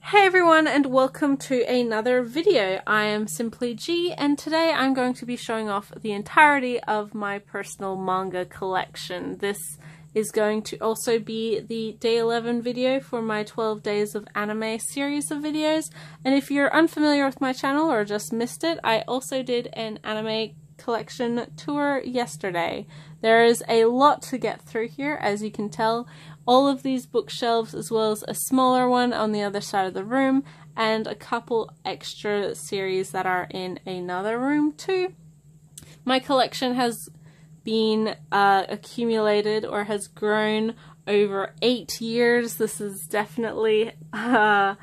Hey everyone, and welcome to another video. I am Simply G, and today I'm going to be showing off the entirety of my personal manga collection. This is going to also be the day 11 video for my 12 days of anime series of videos. And if you're unfamiliar with my channel or just missed it, I also did an anime collection tour yesterday. There is a lot to get through here, as you can tell. All of these bookshelves, as well as a smaller one on the other side of the room, and a couple extra series that are in another room too. My collection has been accumulated or has grown over 8 years. This is definitely a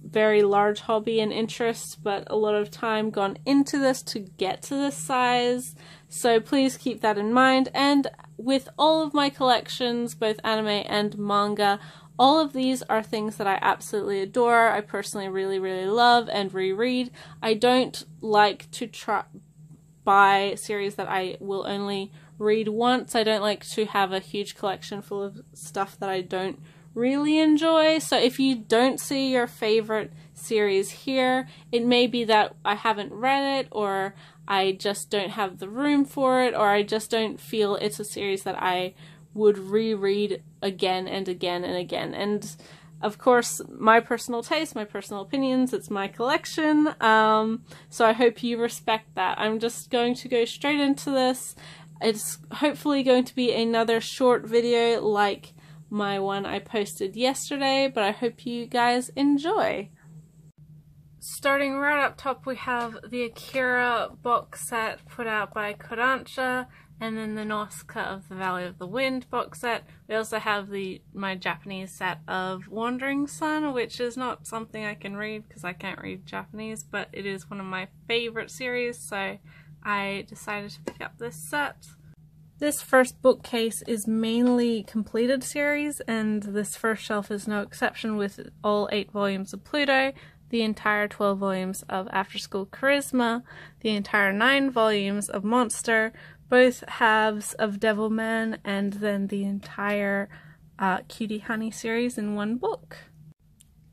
very large hobby and interest, but a lot of time gone into this to get to this size. So please keep that in mind. And with all of my collections, both anime and manga, all of these are things that I absolutely adore. I personally really love and reread. I don't like to buy series that I will only read once. I don't like to have a huge collection full of stuff that I don't really enjoy. So if you don't see your favorite series here, it may be that I haven't read it, or I just don't have the room for it, or I just don't feel it's a series that I would reread again and again and again. And of course, my personal taste, my personal opinions, it's my collection, so I hope you respect that. I'm just going to go straight into this. It's hopefully going to be another short video like my one I posted yesterday, but I hope you guys enjoy. Starting right up top, we have the Akira box set put out by Kodansha, and then the Nausicaa of the Valley of the Wind box set. We also have my Japanese set of Wandering Sun, which is not something I can read because I can't read Japanese, but it is one of my favorite series, so I decided to pick up this set. This first bookcase is mainly completed series, and this first shelf is no exception, with all 8 volumes of Pluto, the entire 12 volumes of After School Charisma, the entire 9 volumes of Monster, both halves of Devilman, and then the entire Cutie Honey series in one book.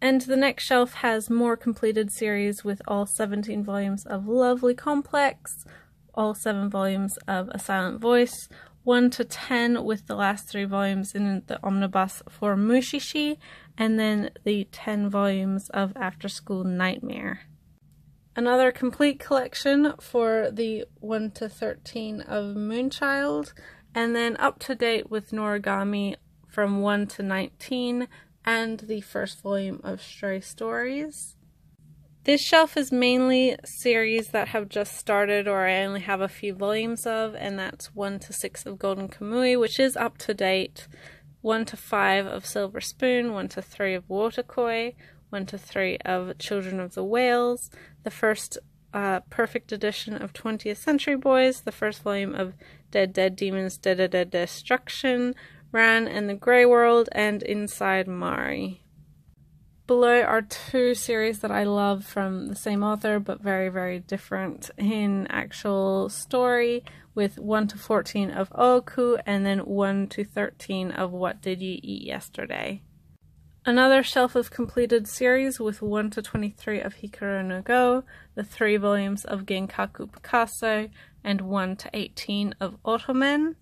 And the next shelf has more completed series with all 17 volumes of Lovely Complex, all 7 volumes of A Silent Voice, 1 to 10 with the last 3 volumes in the omnibus for Mushishi, and then the 10 volumes of After School Nightmare. Another complete collection for the 1 to 13 of Moonchild, and then up to date with Noragami from 1 to 19, and the first volume of Stray Stories. This shelf is mainly series that have just started or I only have a few volumes of, and that's 1 to 6 of Golden Kamui, which is up to date, 1 to 5 of Silver Spoon, 1 to 3 of Waterkoi, 1 to 3 of Children of the Whales, the first perfect edition of 20th Century Boys, the first volume of Dead Dead Demons Dead Destruction, Ran and the Grey World, and Inside Mari. Below are 2 series that I love from the same author, but very different in actual story, with 1 to 14 of Ooku, and then 1 to 13 of What Did You Eat Yesterday. Another shelf of completed series with 1 to 23 of Hikaru no Go, the 3 volumes of Genkaku Picasso, and 1 to 18 of Ottomen.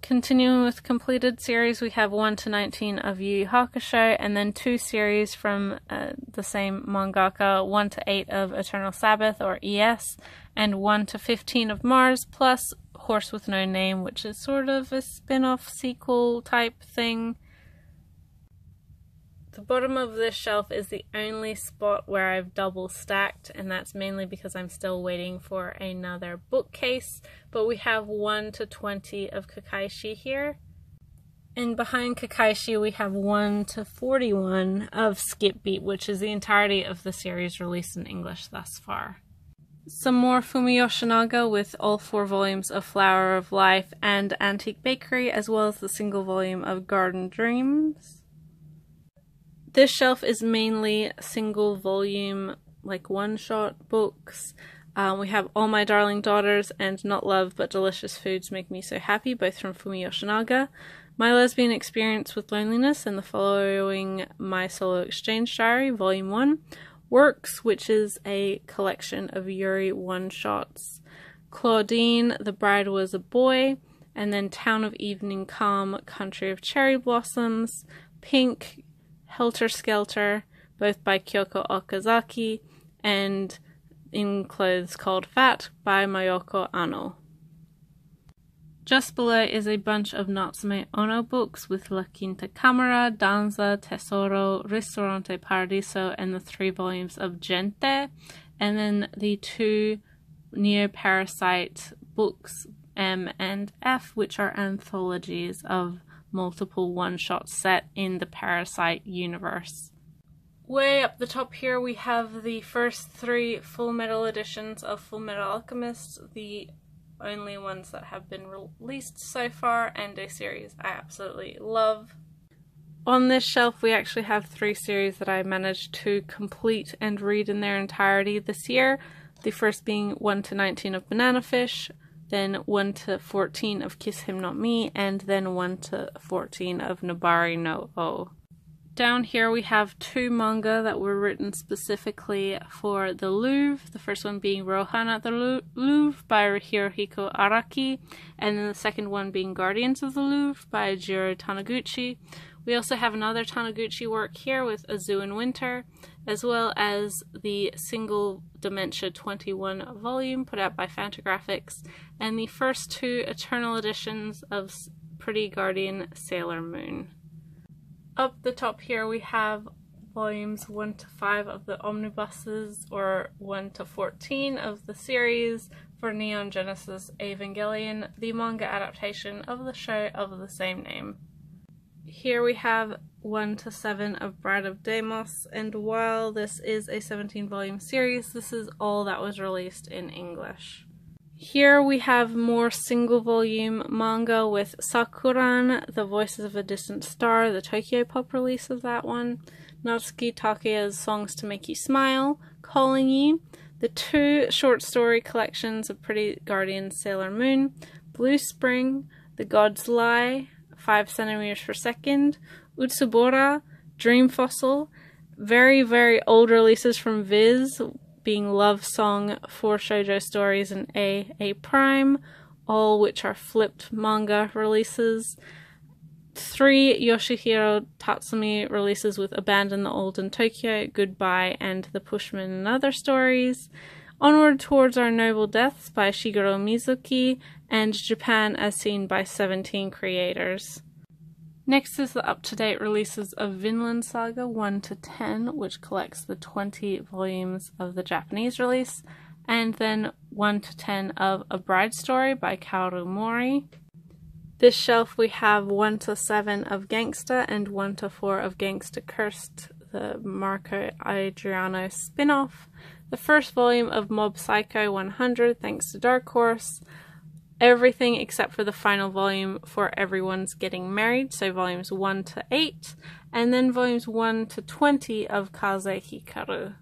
Continuing with completed series, we have 1 to 19 of Yu Yu Hakusho, and then 2 series from the same mangaka, 1 to 8 of Eternal Sabbath, or ES, and 1 to 15 of Mars, plus Horse with No Name, which is sort of a spin-off sequel type thing. The bottom of this shelf is the only spot where I've double stacked, and that's mainly because I'm still waiting for another bookcase, but we have 1 to 20 of Kakaishi here. And behind Kakaishi we have 1 to 41 of Skip Beat, which is the entirety of the series released in English thus far. Some more Fumi Yoshinaga with all 4 volumes of Flower of Life and Antique Bakery, as well as the single volume of Garden Dreams. This shelf is mainly single volume, like one-shot books. We have All My Darling Daughters and Not Love But Delicious Foods Make Me So Happy, both from Fumi Yoshinaga. My Lesbian Experience with Loneliness and the Following My Solo Exchange Diary, Volume 1. Works, which is a collection of Yuri one-shots. Claudine, The Bride Was a Boy, and then Town of Evening Calm, Country of Cherry Blossoms, Pink, Helter Skelter, both by Kyoko Okazaki, and In Clothes Called Fat by Mayoko Ano. Just below is a bunch of Natsume Ono books with La Quinta Camera, Danza, Tesoro, Ristorante Paradiso, and the 3 volumes of Gente, and then the 2 Neo-Parasite books, M and F, which are anthologies of multiple one-shots set in the Parasite universe. Way up the top here we have the first 3 Full Metal editions of Full Metal Alchemist, the only ones that have been released so far, and a series I absolutely love. On this shelf we actually have 3 series that I managed to complete and read in their entirety this year. The first being 1 to 19 of Banana Fish, then 1 to 14 of Kiss Him Not Me, and then 1 to 14 of Nobari no O. Down here we have 2 manga that were written specifically for the Louvre, the first one being Rohan at the Louvre by Hirohiko Araki, and then the second one being Guardians of the Louvre by Jiro Taniguchi. We also have another Taniguchi work here with Azu in Winter, as well as the single Dementia 21 volume put out by Fantagraphics, and the first 2 Eternal editions of Pretty Guardian Sailor Moon. Up the top here we have volumes 1 to 5 of the omnibuses, or 1 to 14 of the series for Neon Genesis Evangelion, the manga adaptation of the show of the same name. Here we have 1 to 7 of Bride of Deimos, and while this is a 17-volume series, this is all that was released in English. Here we have more single-volume manga with Sakuran, The Voices of a Distant Star, the Tokyo Pop release of that one, Natsuki Takeya's Songs to Make You Smile, Calling You, the 2 short story collections of Pretty Guardian Sailor Moon, Blue Spring, The God's Lie, 5 centimeters per second, Utsubora, Dream Fossil, very, very old releases from Viz, being Love Song, 4 shoujo stories, and A Prime, all which are flipped manga releases. 3 Yoshihiro Tatsumi releases with Abandon the Old in Tokyo, Goodbye, and The Pushman and Other Stories. Onward Towards Our Noble Deaths by Shigeru Mizuki, and Japan as Seen by 17 Creators. Next is the up-to-date releases of Vinland Saga 1 to 10, which collects the 20 volumes of the Japanese release, and then 1 to 10 of A Bride Story by Kaoru Mori. This shelf we have 1 to 7 of Gangsta and 1 to 4 of Gangsta Cursed, the Marco Adriano spin-off. The first volume of Mob Psycho 100, thanks to Dark Horse. Everything except for the final volume for Everyone's Getting Married, so volumes 1 to 8, and then volumes 1 to 20 of Kaze Hikaru.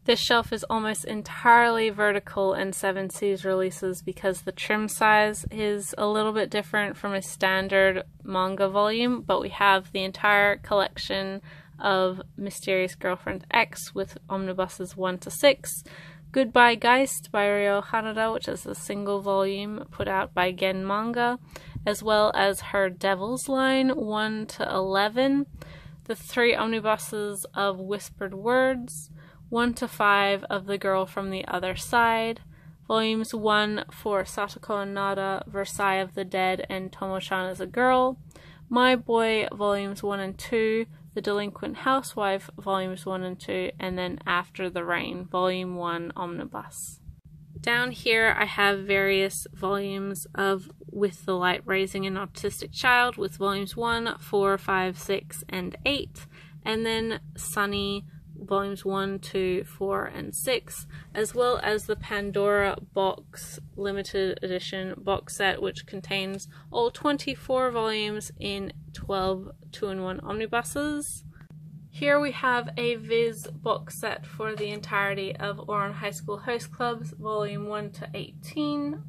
This shelf is almost entirely vertical and 7 Seas releases because the trim size is a little bit different from a standard manga volume, but we have the entire collection of Mysterious Girlfriend X with omnibuses 1 to 6, Goodbye Geist by Ryo Hanada, which is a single volume put out by Gen Manga, as well as her Devil's Line 1 to 11, the 3 omnibuses of Whispered Words, 1 to 5 of The Girl from the Other Side, volumes 1 for Satoko and Nada, Versailles of the Dead, and Tomo-chan as a Girl, My Boy volumes 1 and 2, The Delinquent Housewife, volumes 1 and 2, and then After the Rain, volume 1 omnibus. Down here I have various volumes of With the Light Raising an Autistic Child, with volumes 1, 4, 5, 6, and 8, and then Sunny, volumes 1, 2, 4, and 6, as well as the Pandora Box limited edition box set, which contains all 24 volumes in 12 2-in-1 omnibuses. Here we have a Viz box set for the entirety of Ouran High School Host Clubs, volume 1 to 18.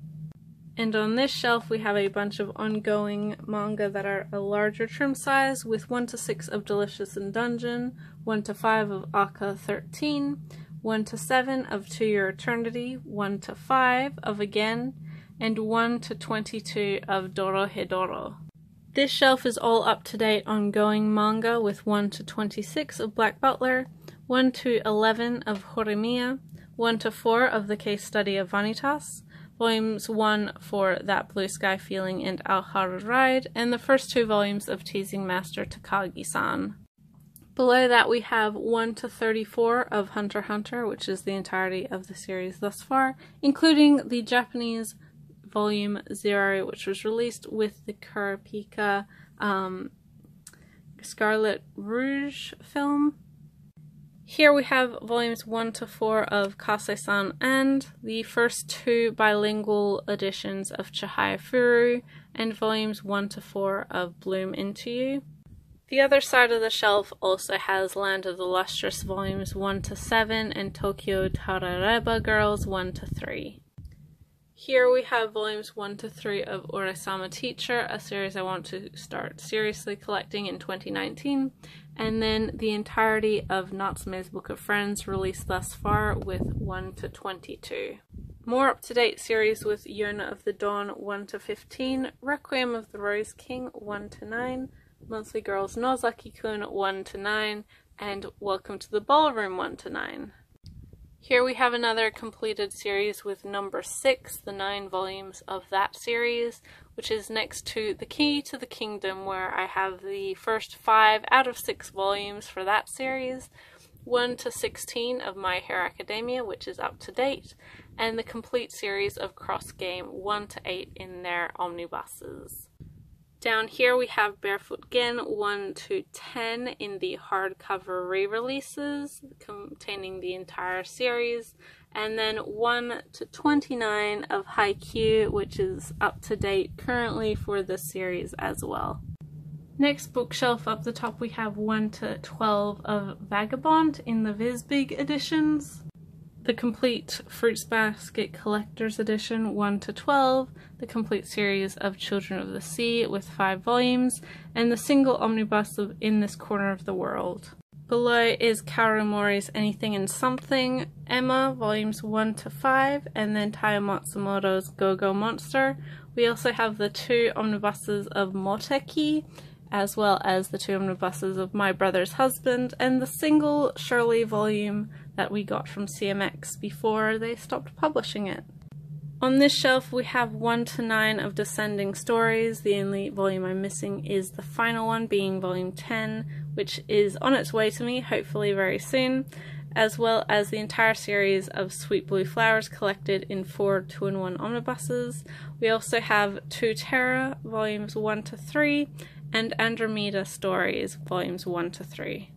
And on this shelf we have a bunch of ongoing manga that are a larger trim size, with 1 to 6 of Delicious in Dungeon, 1 to 5 of Aka 13, 1 to 7 of To Your Eternity, 1 to 5 of Again, and 1 to 22 of Dorohedoro. This shelf is all up-to-date ongoing manga, with 1 to 26 of Black Butler, 1 to 11 of Horimiya, 1 to 4 of The Case Study of Vanitas, volumes 1 for That Blue Sky Feeling and Al-Haru Ride, and the first 2 volumes of Teasing Master Takagi-san. Below that we have 1 to 34 of Hunter x Hunter, which is the entirety of the series thus far, including the Japanese volume 0, which was released with the Kurapika Scarlet Rouge film. Here we have volumes 1 to 4 of Kase-san and the first 2 bilingual editions of Chihaya Furu, and volumes 1 to 4 of Bloom Into You. The other side of the shelf also has Land of the Lustrous volumes 1 to 7 and Tokyo Tarareba Girls 1 to 3. Here we have volumes 1 to 3 of Ore-sama Teacher, a series I want to start seriously collecting in 2019, and then the entirety of Natsume's Book of Friends released thus far, with 1 to 22. More up-to-date series with Yona of the Dawn 1 to 15, Requiem of the Rose King 1 to 9, Monthly Girls Nozaki-kun 1 to 9, and Welcome to the Ballroom 1 to 9. Here we have another completed series with number 6, the 9 volumes of that series, which is next to The Key to the Kingdom, where I have the first 5 out of 6 volumes for that series, 1 to 16 of My Hero Academia, which is up to date, and the complete series of Cross Game 1 to 8 in their omnibuses. Down here we have Barefoot Gen 1 to 10 in the hardcover re-releases containing the entire series, and then 1 to 29 of Haikyuu, which is up to date currently for this series as well. Next bookshelf up the top we have 1 to 12 of Vagabond in the Visbig editions, the complete Fruits Basket Collector's Edition 1 to 12, the complete series of Children of the Sea with 5 volumes, and the single omnibus of In This Corner of the World. Below is Kaoru Mori's Anything and Something, Emma, volumes 1 to 5, and then Taiyo Matsumoto's Go-Go Monster. We also have the 2 omnibuses of Moteki, as well as the 2 omnibuses of My Brother's Husband, and the single Shirley volume that we got from CMX before they stopped publishing it. On this shelf we have 1 to 9 of Descending Stories. The only volume I'm missing is the final one, being volume 10, which is on its way to me, hopefully very soon, as well as the entire series of Sweet Blue Flowers collected in 4 2-in-1 omnibuses. We also have 2 Terra, volumes 1 to 3, and Andromeda Stories, volumes 1 to 3.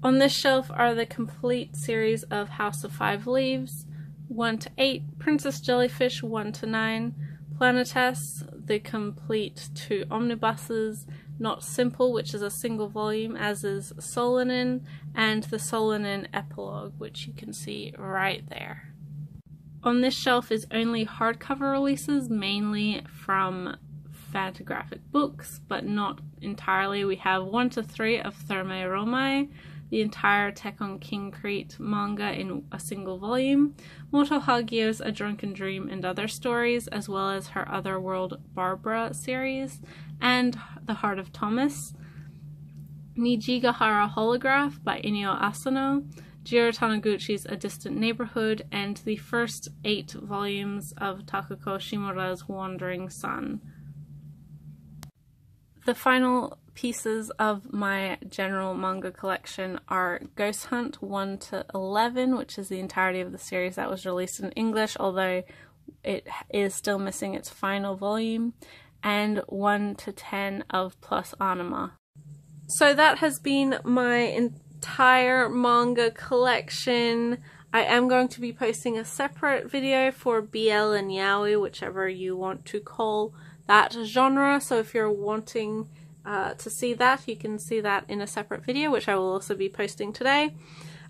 On this shelf are the complete series of House of Five Leaves, 1 to 8, Princess Jellyfish 1 to 9, Planetess, the complete 2 omnibuses, Not Simple, which is a single volume, as is Solanin, and the Solanin epilogue, which you can see right there. On this shelf is only hardcover releases, mainly from Fantagraphic Books, but not entirely. We have 1 to 3 of Thermae Romae, the entire Tekkon King Crete manga in a single volume, Moto Hagio's A Drunken Dream and Other Stories, as well as her Otherworld Barbara series, and The Heart of Thomas, Nijigahara Holograph by Inyo Asano, Jiro Taniguchi's A Distant Neighborhood, and the first 8 volumes of Takako Shimura's Wandering Sun. The final pieces of my general manga collection are Ghost Hunt 1 to 11, which is the entirety of the series that was released in English, although it is still missing its final volume, and 1 to 10 of Plus Anima. So that has been my entire manga collection. I am going to be posting a separate video for BL and yaoi, whichever you want to call that genre, so if you're wanting to see that, you can see that in a separate video, which I will also be posting today.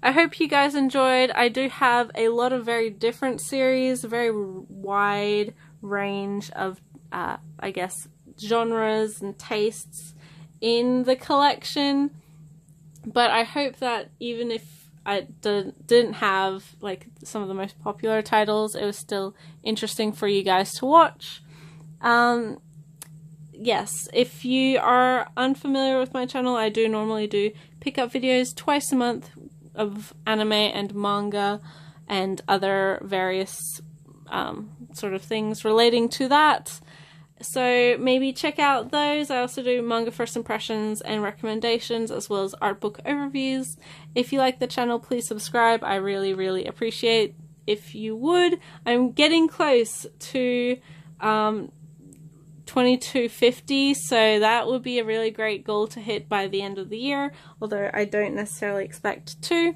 I hope you guys enjoyed. I do have a lot of very different series, very wide range of, I guess, genres and tastes in the collection. But I hope that even if I didn't have like some of the most popular titles, it was still interesting for you guys to watch. Yes, if you are unfamiliar with my channel, I do normally do pickup videos twice a month of anime and manga and other various sort of things relating to that. So maybe check out those. I also do manga first impressions and recommendations, as well as art book overviews. If you like the channel, please subscribe. I really, really appreciate if you would. I'm getting close to 2250, so that would be a really great goal to hit by the end of the year, although I don't necessarily expect to.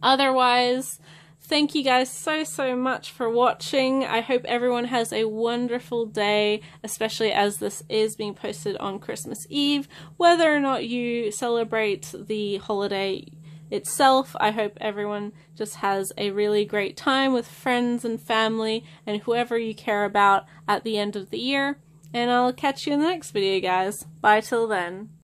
Otherwise, thank you guys so much for watching. I hope everyone has a wonderful day, especially as this is being posted on Christmas Eve. Whether or not you celebrate the holiday itself, I hope everyone just has a really great time with friends and family and whoever you care about at the end of the year. And I'll catch you in the next video, guys. Bye till then.